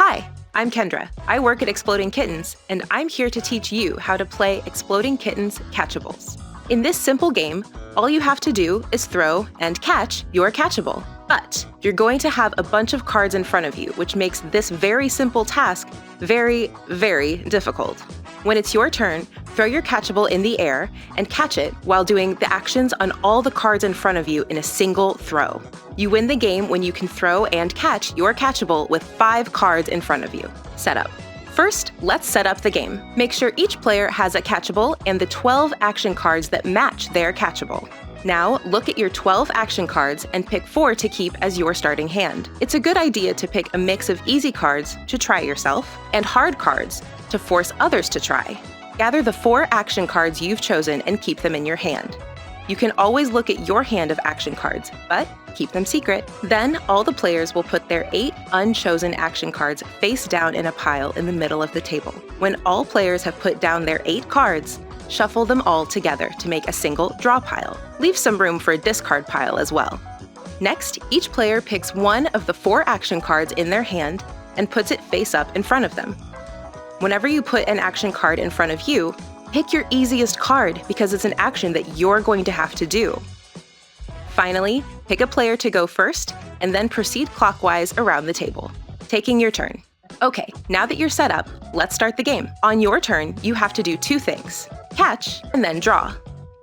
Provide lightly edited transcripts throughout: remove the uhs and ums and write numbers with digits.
Hi, I'm Kendra. I work at Exploding Kittens, and I'm here to teach you how to play Exploding Kittens Catchables. In this simple game, all you have to do is throw and catch your catchable. But you're going to have a bunch of cards in front of you, which makes this very simple task very, very difficult. When it's your turn, throw your catchable in the air and catch it while doing the actions on all the cards in front of you in a single throw. You win the game when you can throw and catch your catchable with 5 cards in front of you. Setup. First, let's set up the game. Make sure each player has a catchable and the 12 action cards that match their catchable. Now, look at your 12 action cards and pick 4 to keep as your starting hand. It's a good idea to pick a mix of easy cards to try yourself and hard cards to force others to try. Gather the 4 action cards you've chosen and keep them in your hand. You can always look at your hand of action cards, but keep them secret. Then all the players will put their 8 unchosen action cards face down in a pile in the middle of the table. When all players have put down their 8 cards, shuffle them all together to make a single draw pile. Leave some room for a discard pile as well. Next, each player picks one of the 4 action cards in their hand and puts it face up in front of them. Whenever you put an action card in front of you, pick your easiest card because it's an action that you're going to have to do. Finally, pick a player to go first and then proceed clockwise around the table, taking your turn. Okay, now that you're set up, let's start the game. On your turn, you have to do 2 things: catch and then draw.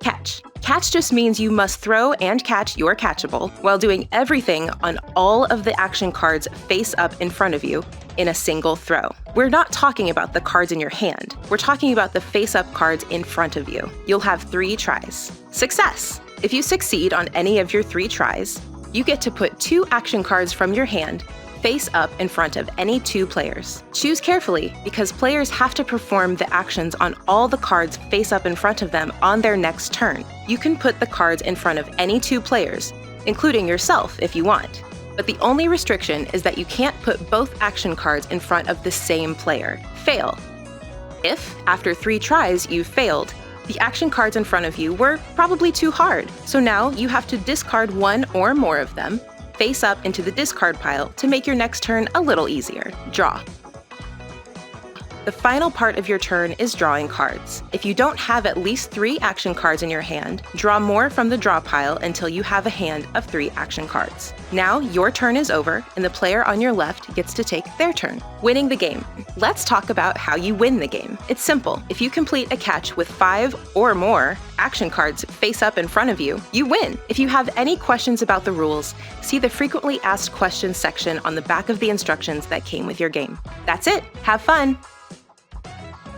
Catch. Catch just means you must throw and catch your catchable while doing everything on all of the action cards face up in front of you in a single throw. We're not talking about the cards in your hand. We're talking about the face-up cards in front of you. You'll have 3 tries. Success! If you succeed on any of your 3 tries, you get to put 2 action cards from your hand face up in front of any 2 players. Choose carefully because players have to perform the actions on all the cards face up in front of them on their next turn. You can put the cards in front of any 2 players, including yourself if you want. But the only restriction is that you can't put both action cards in front of the same player. Fail. If, after 3 tries, you've failed, the action cards in front of you were probably too hard, so now you have to discard 1 or more of them, face up into the discard pile to make your next turn a little easier. Draw. The final part of your turn is drawing cards. If you don't have at least 3 action cards in your hand, draw more from the draw pile until you have a hand of 3 action cards. Now your turn is over and the player on your left gets to take their turn. Winning the game. Let's talk about how you win the game. It's simple. If you complete a catch with 5 or more action cards face up in front of you, you win. If you have any questions about the rules, see the frequently asked questions section on the back of the instructions that came with your game. That's it. Have fun!